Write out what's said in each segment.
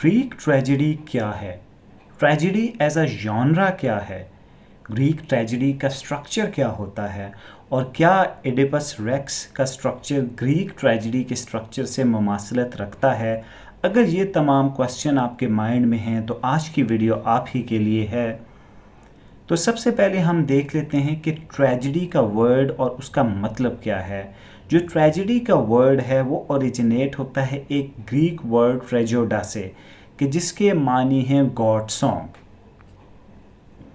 Greek tragedy क्या है, tragedy as a genre क्या है, ग्रीक ट्रेजेडी का स्ट्रक्चर क्या होता है और क्या एडिपस रेक्स का स्ट्रक्चर ग्रीक ट्रेजेडी के स्ट्रक्चर से मुमासलत रखता है। अगर ये तमाम क्वेश्चन आपके माइंड में हैं तो आज की वीडियो आप ही के लिए है। तो सबसे पहले हम देख लेते हैं कि ट्रेजेडी का वर्ड और उसका मतलब क्या है। जो ट्रेजेडी का वर्ड है वो ओरिजिनेट होता है एक ग्रीक वर्ड ट्रेजोडा से, कि जिसके मानी हैं गॉड सॉन्ग।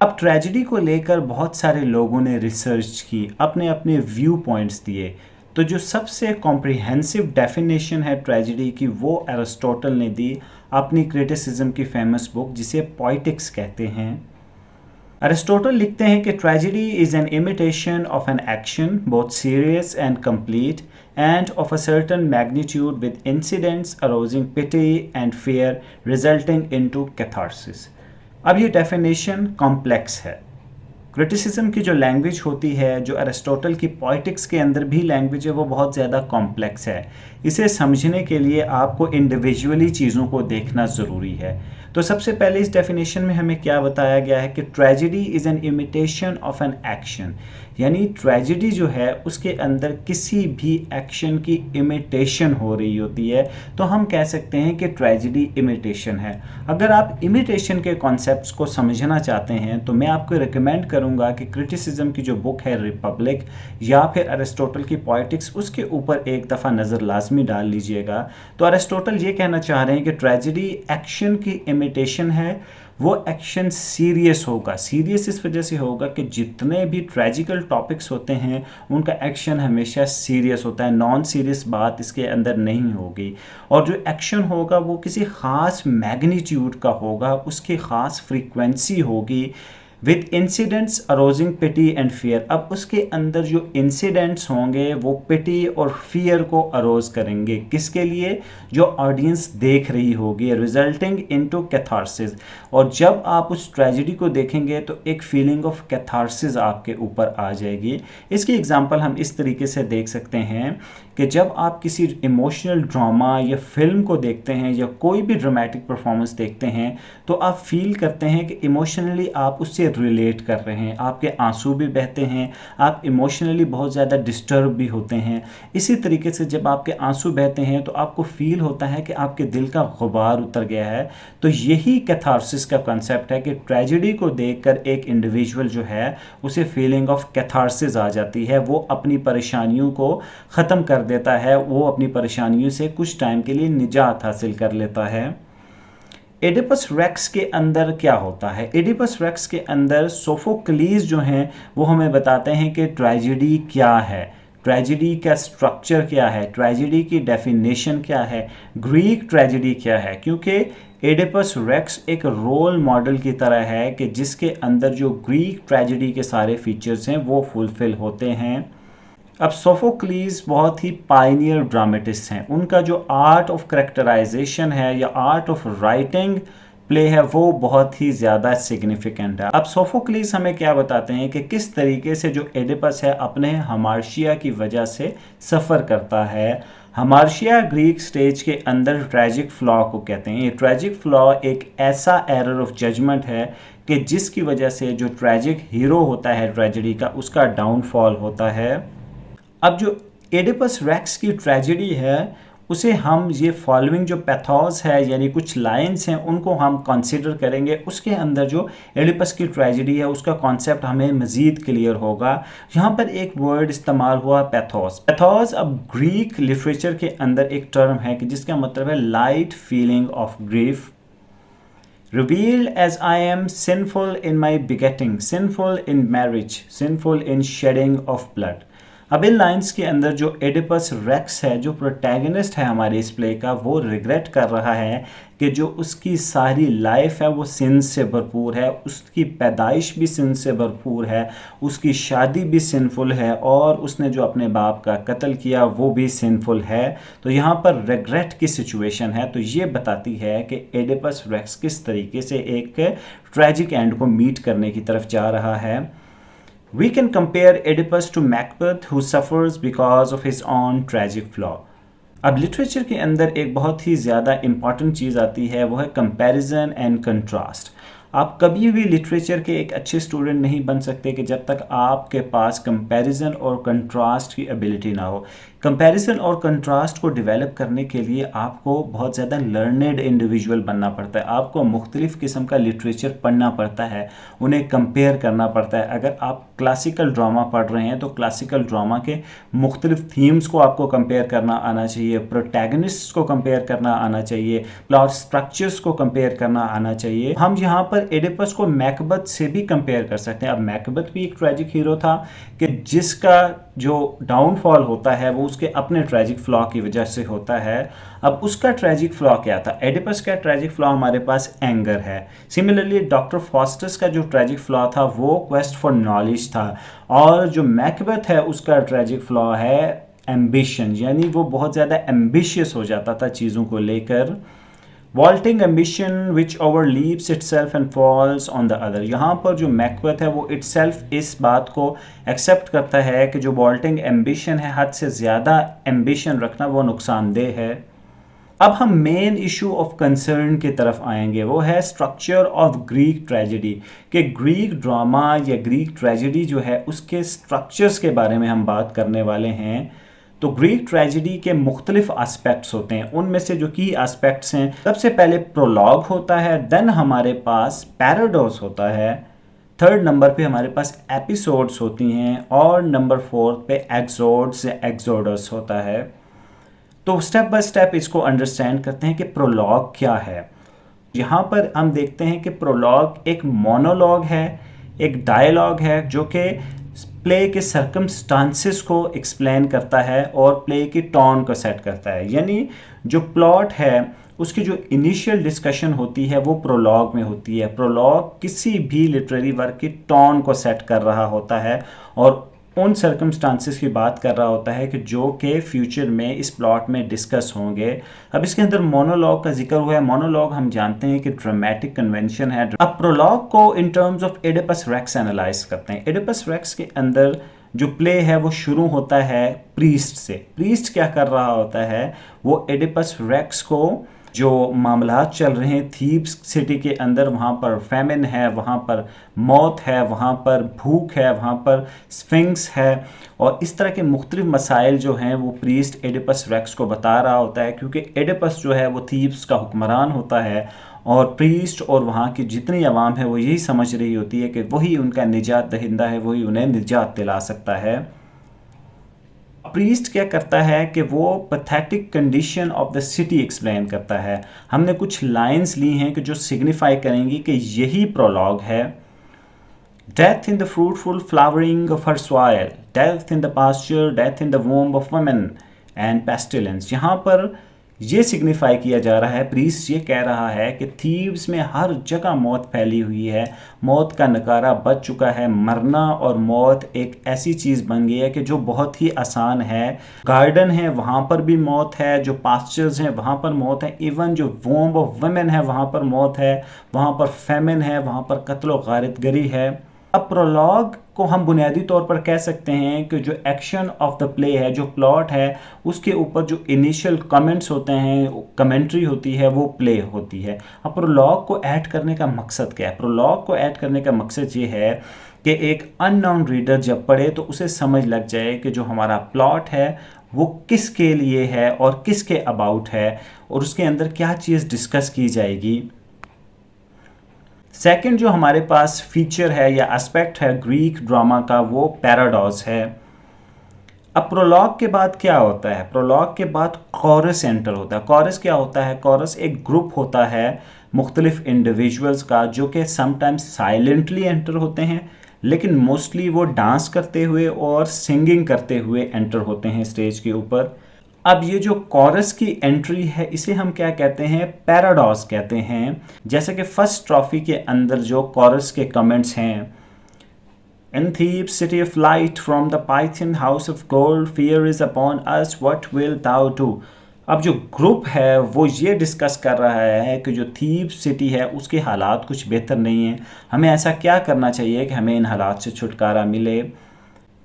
अब ट्रेजेडी को लेकर बहुत सारे लोगों ने रिसर्च की, अपने अपने व्यू पॉइंट्स दिए। तो जो सबसे कॉम्प्रिहेंसिव डेफिनेशन है ट्रेजेडी की वो एरिस्टोटल ने दी अपनी क्रिटिसिज्म की फेमस बुक जिसे पोएटिक्स कहते हैं। एरिस्टोटल लिखते हैं कि tragedy is an imitation of an action both serious and complete and of a certain magnitude with incidents arousing pity and fear resulting into catharsis. अब ये डेफिनेशन कॉम्प्लेक्स है। Criticism की जो लैंग्वेज होती है, जो एरिस्टोटल की पोएटिक्स के अंदर भी लैंग्वेज है, वो बहुत ज़्यादा कॉम्प्लेक्स है। इसे समझने के लिए आपको इंडिविजुअली चीज़ों को देखना ज़रूरी है। तो सबसे पहले इस डेफिनेशन में हमें क्या बताया गया है कि tragedy is an imitation of an action, यानी ट्रेजेडी जो है उसके अंदर किसी भी एक्शन की इमिटेशन हो रही होती है, तो हम कह सकते हैं कि ट्रेजेडी इमिटेशन है। अगर आप इमिटेशन के कॉन्सेप्ट्स को समझना चाहते हैं तो मैं आपको रिकमेंड करूंगा कि क्रिटिसिज्म की जो बुक है रिपब्लिक या फिर एरिस्टोटल की पोएटिक्स, उसके ऊपर एक दफ़ा नज़र लाजमी डाल लीजिएगा। तो एरिस्टोटल ये कहना चाह रहे हैं कि ट्रेजेडी एक्शन की इमिटेशन है, वो एक्शन सीरियस होगा। सीरियस इस वजह से होगा कि जितने भी ट्रेजिकल टॉपिक्स होते हैं उनका एक्शन हमेशा सीरियस होता है, नॉन सीरियस बात इसके अंदर नहीं होगी। और जो एक्शन होगा वो किसी ख़ास मैग्नीट्यूड का होगा, उसकी ख़ास फ्रीक्वेंसी होगी with incidents arousing pity and fear. अब उसके अंदर जो इंसिडेंट्स होंगे वो पिटी और फियर को अरोज करेंगे, किसके लिए? जो ऑडियंस देख रही होगी, रिजल्टिंग इनटू कैथारसिस। और जब आप उस ट्रेजेडी को देखेंगे तो एक फीलिंग ऑफ कैथारसिस आपके ऊपर आ जाएगी। इसकी एग्जांपल हम इस तरीके से देख सकते हैं कि जब आप किसी इमोशनल ड्रामा या फिल्म को देखते हैं या कोई भी ड्रामेटिक परफॉर्मेंस देखते हैं तो आप फील करते हैं कि इमोशनली आप उससे रिलेट कर रहे हैं, आपके आंसू भी बहते हैं, आप इमोशनली बहुत ज़्यादा डिस्टर्ब भी होते हैं। इसी तरीके से जब आपके आंसू बहते हैं तो आपको फील होता है कि आपके दिल का गुबार उतर गया है। तो यही कैथारसिस का कंसेप्ट है कि ट्रेजेडी को देखकर एक इंडिविजुअल जो है उसे फीलिंग ऑफ कैथारसिस आ जाती है, वो अपनी परेशानियों को ख़त्म कर देता है, वो अपनी परेशानियों से कुछ टाइम के लिए निजात हासिल कर लेता है। एडिपस रेक्स के अंदर क्या होता है? एडिपस रेक्स के अंदर सोफोक्लीज जो हैं वो हमें बताते हैं कि ट्रेजेडी क्या है, ट्रेजेडी का स्ट्रक्चर क्या है, ट्रेजेडी की डेफिनेशन क्या है, ग्रीक ट्रेजेडी क्या है। क्योंकि एडिपस रेक्स एक रोल मॉडल की तरह है कि जिसके अंदर जो ग्रीक ट्रेजेडी के सारे फीचर्स हैं वो फुलफिल होते हैं। अब सोफोक्लीज बहुत ही पायनियर ड्रामेटिस्ट हैं, उनका जो आर्ट ऑफ करेक्टराइजेशन है या आर्ट ऑफ राइटिंग प्ले है वो बहुत ही ज़्यादा सिग्निफिकेंट है। अब सोफोक्लीज हमें क्या बताते हैं कि किस तरीके से जो एडिपस है अपने हमार्शिया की वजह से सफ़र करता है। हमार्शिया ग्रीक स्टेज के अंदर ट्रेजिक फ्लॉ को कहते हैं। ये ट्रेजिक फ्लॉ एक ऐसा एरर ऑफ जजमेंट है कि जिसकी वजह से जो ट्रेजिक हीरो होता है ट्रेजेडी का, उसका डाउनफॉल होता है। अब जो एडिपस रेक्स की ट्रेजेडी है उसे हम ये फॉलोइंग जो पैथोस है यानी कुछ लाइन्स हैं उनको हम कंसीडर करेंगे। उसके अंदर जो एडिपस की ट्रेजेडी है उसका कॉन्सेप्ट हमें मज़ीद क्लियर होगा। यहाँ पर एक वर्ड इस्तेमाल हुआ पैथोस। पैथोस अब ग्रीक लिटरेचर के अंदर एक टर्म है कि जिसका मतलब है light feeling of grief. Revealed as I am sinful in my begetting, sinful in marriage, sinful in shedding of blood। अब इन लाइन्स के अंदर जो एडिपस रेक्स है, जो प्रोटैगनिस्ट है हमारे इस प्ले का, वो रिग्रेट कर रहा है कि जो उसकी सारी लाइफ है वो सिन से भरपूर है, उसकी पैदाइश भी सिन से भरपूर है, उसकी शादी भी सिनफुल है और उसने जो अपने बाप का कत्ल किया वो भी सिनफुल है। तो यहाँ पर रिग्रेट की सिचुएशन है। तो ये बताती है कि एडिपस रेक्स किस तरीके से एक ट्रैजिक एंड को मीट करने की तरफ जा रहा है। We can compare Oedipus to Macbeth who suffers because of his own tragic flaw। अब लिटरेचर के अंदर एक बहुत ही ज़्यादा इम्पॉर्टेंट चीज़ आती है, वो है कंपैरिजन एंड कंट्रास्ट। आप कभी भी लिटरेचर के एक अच्छे स्टूडेंट नहीं बन सकते कि जब तक आपके पास कंपैरिजन और कंट्रास्ट की एबिलिटी ना हो। कंपैरिजन और कंट्रास्ट को डेवलप करने के लिए आपको बहुत ज़्यादा लर्नेड इंडिविजुअल बनना पड़ता है। आपको मुख्तलिफ़ किस्म का लिटरेचर पढ़ना पड़ता है, उन्हें कंपेयर करना पड़ता है। अगर आप क्लासिकल ड्रामा पढ़ रहे हैं तो क्लासिकल ड्रामा के मुख्तलिफ थीम्स को आपको कंपेयर करना आना चाहिए, प्रोटैगनिस्ट्स को कंपेयर करना आना चाहिए, प्लॉट स्ट्रक्चर्स को कंपेयर करना आना चाहिए। हम यहाँ पर एडिपस को मैकबथ से भी कंपेयर कर सकते हैं। अब मैकबथ भी एक ट्रेजिक हीरो था कि जिसका जो डाउनफॉल होता है वो उसके अपने ट्रेजिक फ्लॉ की वजह से होता है। अब उसका ट्रेजिक फ्लॉ क्या था? एडिपस का ट्रेजिक फ्लॉ हमारे पास एंगर है। सिमिलरली डॉक्टर फॉस्टस का जो ट्रेजिक फ्लॉ था वो क्वेस्ट फॉर नॉलेज था, और जो मैकबथ है उसका ट्रेजिक फ्लॉ है एम्बिशन, यानी वो बहुत ज़्यादा एम्बिशियस हो जाता था चीज़ों को लेकर। Vaulting ambition which overleaps itself and falls on the other. यहाँ पर जो मैकबथ है वो इटसेल्फ इस बात को एक्सेप्ट करता है कि जो वॉल्टिंग एम्बिशन है, हद से ज़्यादा एम्बिशन रखना वो नुकसानदेह है। अब हम मेन इशू ऑफ कंसर्न की तरफ आएंगे, वो है स्ट्रक्चर ऑफ ग्रीक ट्रेजेडी। कि ग्रीक ड्रामा या ग्रीक ट्रेजेडी जो है उसके स्ट्रक्चर्स के बारे में हम बात करने वाले हैं। तो ग्रीक ट्रेजेडी के मुख्तलिफ एस्पेक्ट्स होते हैं, उनमें से जो की एस्पेक्ट्स हैं, सबसे पहले प्रोलॉग होता है, देन हमारे पास पैराडोस होता है, थर्ड नंबर पे हमारे पास एपिसोड्स होती हैं, और नंबर फोर्थ पे एक्सोड्स या एक्सोडस होता है। तो स्टेप बाय स्टेप इसको अंडरस्टैंड करते हैं कि प्रोलॉग क्या है। यहाँ पर हम देखते हैं कि प्रोलॉग एक मोनोलॉग है, एक डायलॉग है जो कि प्ले के सर्कमस्टांसेस को एक्सप्लेन करता है और प्ले की टोन को सेट करता है। यानी जो प्लॉट है उसकी जो इनिशियल डिस्कशन होती है वो प्रोलॉग में होती है। प्रोलॉग किसी भी लिटरेरी वर्क की टोन को सेट कर रहा होता है और उन सर्कमस्टांसेस की बात कर रहा होता है कि जो कि फ्यूचर में इस प्लॉट में डिस्कस होंगे। अब इसके अंदर मोनोलॉग का जिक्र हुआ है। मोनोलॉग हम जानते हैं कि ड्रामेटिक कन्वेंशन है। अब प्रोलॉग को in terms of Oedipus Rex analyse करते हैं। एडिपस रेक्स के अंदर जो प्ले है वो शुरू होता है प्रीस्ट से। प्रीस्ट क्या कर रहा होता है? वो एडिपस रेक्स को जो मामलात चल रहे हैं थीब्स सिटी के अंदर, वहाँ पर फेमिन है, वहाँ पर मौत है, वहाँ पर भूख है, वहाँ पर स्फिंक्स है, और इस तरह के मुख्तलिफ मसाइल जो हैं वो प्रीस्ट एडिपस रेक्स को बता रहा होता है। क्योंकि एडिपस जो है वो थीब्स का हुक्मरान होता है और प्रीस्ट और वहाँ की जितनी आवाम है वो यही समझ रही होती है कि वही उनका निजात दहिंदा है, वही उन्हें निजात दिला सकता है। प्रीस्ट क्या करता है कि वो pathetic condition of the city explain करता है। हमने कुछ लाइंस ली हैं कि जो सिग्निफाई करेंगी कि यही प्रोलॉग है। Death in the fruitful flowering of her soil, death in the pasture, death in the womb of women and pestilence. यहाँ पर ये सिग्निफाई किया जा रहा है, प्रीस्ट ये कह रहा है कि थीव्स में हर जगह मौत फैली हुई है, मौत का नकारा बच चुका है। मरना और मौत एक ऐसी चीज़ बन गई है कि जो बहुत ही आसान है। गार्डन है वहाँ पर भी मौत है, जो पास्चर्स हैं वहाँ पर मौत है, इवन जो वोम्ब ऑफ वुमेन है वहाँ पर मौत है, वहाँ पर फेमिन है, वहाँ पर कत्ल व गारतगरी है। अब प्रोलॉग को हम बुनियादी तौर पर कह सकते हैं कि जो एक्शन ऑफ द प्ले है, जो प्लॉट है, उसके ऊपर जो इनिशियल कमेंट्स होते हैं, कमेंट्री होती है, वो प्ले होती है। अब प्रोलॉग को ऐड करने का मकसद क्या है? प्रोलॉग को ऐड करने का मकसद ये है कि एक अननोन रीडर जब पढ़े तो उसे समझ लग जाए कि जो हमारा प्लॉट है वो किसके लिए है और किसके अबाउट है और उसके अंदर क्या चीज़ डिस्कस की जाएगी। सेकंड जो हमारे पास फीचर है या एस्पेक्ट है ग्रीक ड्रामा का, वो पैराडॉस है। अब प्रोलॉग के बाद क्या होता है? प्रोलॉग के बाद कॉरस एंटर होता है। कॉरस क्या होता है? कॉरस एक ग्रुप होता है मुख्तलिफ इंडिविजुअल्स का जो कि समटाइम्स साइलेंटली एंटर होते हैं, लेकिन मोस्टली वो डांस करते हुए और सिंगिंग करते हुए एंटर होते हैं स्टेज के ऊपर। अब ये जो कॉरस की एंट्री है इसे हम क्या कहते हैं? पैराडॉस कहते हैं। जैसे कि फर्स्ट ट्रॉफी के अंदर जो कॉरस के कमेंट्स हैं, In Thebes, city of light, from the Python house of gold, fear is upon us, what will thou do? अब जो ग्रुप है वो ये डिस्कस कर रहा है कि जो थीब्स सिटी है उसके हालात कुछ बेहतर नहीं हैं, हमें ऐसा क्या करना चाहिए कि हमें इन हालात से छुटकारा मिले।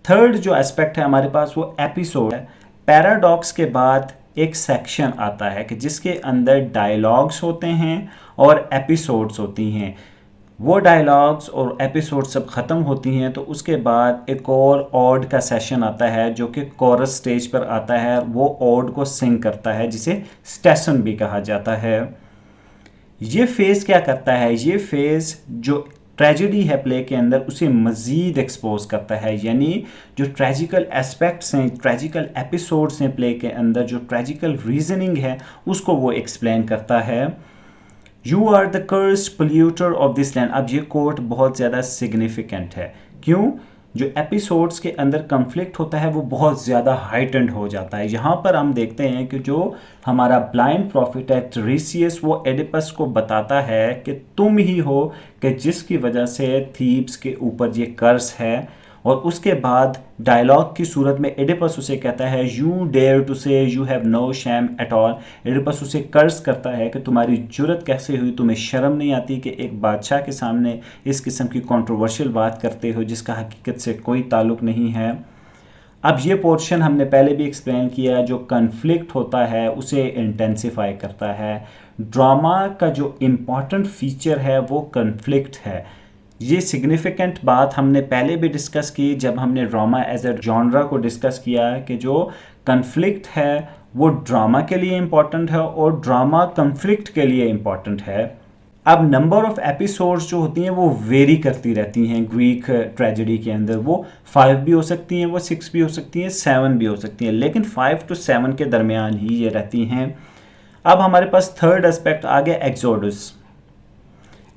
थर्ड जो एस्पेक्ट है हमारे पास वो एपिसोड है। पैराडॉक्स के बाद एक सेक्शन आता है कि जिसके अंदर डायलॉग्स होते हैं और एपिसोड्स होती हैं। वो डायलॉग्स और एपिसोड सब ख़त्म होती हैं तो उसके बाद एक और ऑड का सेशन आता है जो कि कोरस स्टेज पर आता है, वो ऑड को सिंग करता है जिसे स्टेशन भी कहा जाता है। ये फेज़ क्या करता है, ये फेज़ जो ट्रेजेडी है प्ले के अंदर उसे मज़ीद एक्सपोज करता है, यानी जो ट्रेजिकल एस्पेक्ट्स हैं, ट्रेजिकल एपिसोड्स हैं प्ले के अंदर, जो ट्रेजिकल रीजनिंग है उसको वो एक्सप्लेन करता है। You are the cursed polluter of this land. अब ये कोट बहुत ज़्यादा सिग्निफिकेंट है। क्यों? जो एपिसोड्स के अंदर कन्फ्लिक्ट होता है वो बहुत ज़्यादा हाइटेंड हो जाता है। यहाँ पर हम देखते हैं कि जो हमारा ब्लाइंड प्रॉफिट है टीरेसियस, वो एडिपस को बताता है कि तुम ही हो कि जिसकी वजह से थीब्स के ऊपर ये कर्स है। और उसके बाद डायलॉग की सूरत में एडिपस उसे कहता है you dare to say you have no shame at all. Oedipus उसे कर्ज करता है कि तुम्हारी जुर्रत कैसे हुई, तुम्हें शर्म नहीं आती कि एक बादशाह के सामने इस किस्म की कंट्रोवर्शियल बात करते हो जिसका हकीकत से कोई ताल्लुक नहीं है। अब ये पोर्शन हमने पहले भी एक्सप्लेन किया, जो कन्फ्लिक्ट होता है उसे इंटेंसिफाई करता है। ड्रामा का जो इम्पॉर्टेंट फीचर है वो कन्फ्लिक्ट है। ये सिग्निफिकेंट बात हमने पहले भी डिस्कस की जब हमने ड्रामा एज ए जॉनरा को डिस्कस किया कि जो कन्फ्लिक्ट है वो ड्रामा के लिए इम्पॉर्टेंट है और ड्रामा कन्फ्लिक्ट के लिए इम्पॉर्टेंट है। अब नंबर ऑफ एपिसोड्स जो होती हैं वो वेरी करती रहती हैं ग्रीक ट्रेजेडी के अंदर। वो 5 भी हो सकती हैं, वो 6 भी हो सकती हैं, 7 भी हो सकती हैं, लेकिन 5 to 7 के दरमियान ही ये रहती हैं। अब हमारे पास थर्ड एस्पेक्ट आ गया एक्सोडस।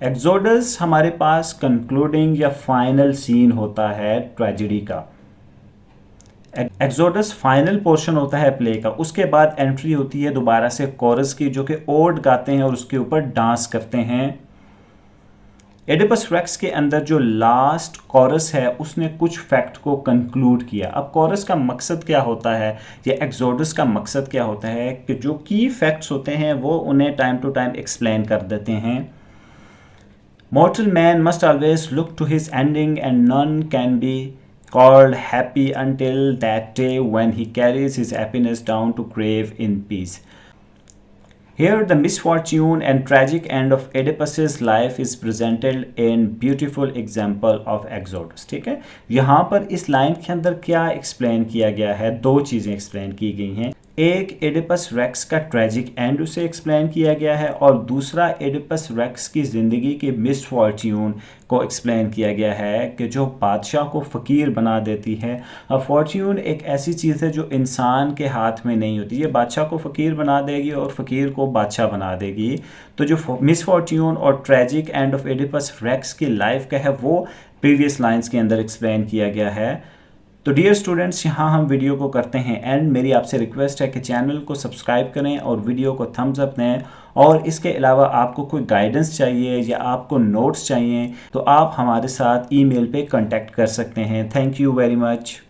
एक्सोडस हमारे पास कंक्लूडिंग या फाइनल सीन होता है ट्रेजेडी का। एक्सोडस फाइनल पोर्शन होता है प्ले का। उसके बाद एंट्री होती है दोबारा से कोरस की, जो कि ओड गाते हैं और उसके ऊपर डांस करते हैं। एडिपस रेक्स के अंदर जो लास्ट कोरस है उसने कुछ फैक्ट को कंक्लूड किया। अब कोरस का मकसद क्या होता है या एक्सोडस का मकसद क्या होता है कि जो की फैक्ट्स होते हैं वो उन्हें टाइम टू टाइम एक्सप्लेन कर देते हैं। Mortal man must always look to his ending, and none can be called happy until that day when he carries his happiness down to grave in peace. Here the misfortune and tragic end of Oedipus's life is presented in beautiful example of Exodus। ठीक है, यहाँ पर इस line के अंदर क्या explain किया गया है, दो चीज़ें एक्सप्लेन की गई हैं। एक एडिपस रेक्स का ट्रेजिक एंड उसे एक्सप्लेन किया गया है और दूसरा एडिपस रेक्स की ज़िंदगी के मिसफॉर्च्यून को एक्सप्लेन किया गया है कि जो बादशाह को फ़कीर बना देती है। अब फॉर्च्यून एक ऐसी चीज़ है जो इंसान के हाथ में नहीं होती, ये बादशाह को फ़कीर बना देगी और फ़कीर को बादशाह बना देगी। तो जो मिसफॉर्च्यून और tragic end of Oedipus Rex की लाइफ का है वो प्रीवियस लाइन्स के अंदर एक्सप्लेन किया गया है। तो डियर स्टूडेंट्स, यहाँ हम वीडियो को करते हैं एंड। मेरी आपसे रिक्वेस्ट है कि चैनल को सब्सक्राइब करें और वीडियो को थम्स अप दें। और इसके अलावा आपको कोई गाइडेंस चाहिए या आपको नोट्स चाहिए तो आप हमारे साथ ईमेल पे कांटेक्ट कर सकते हैं। Thank you very much.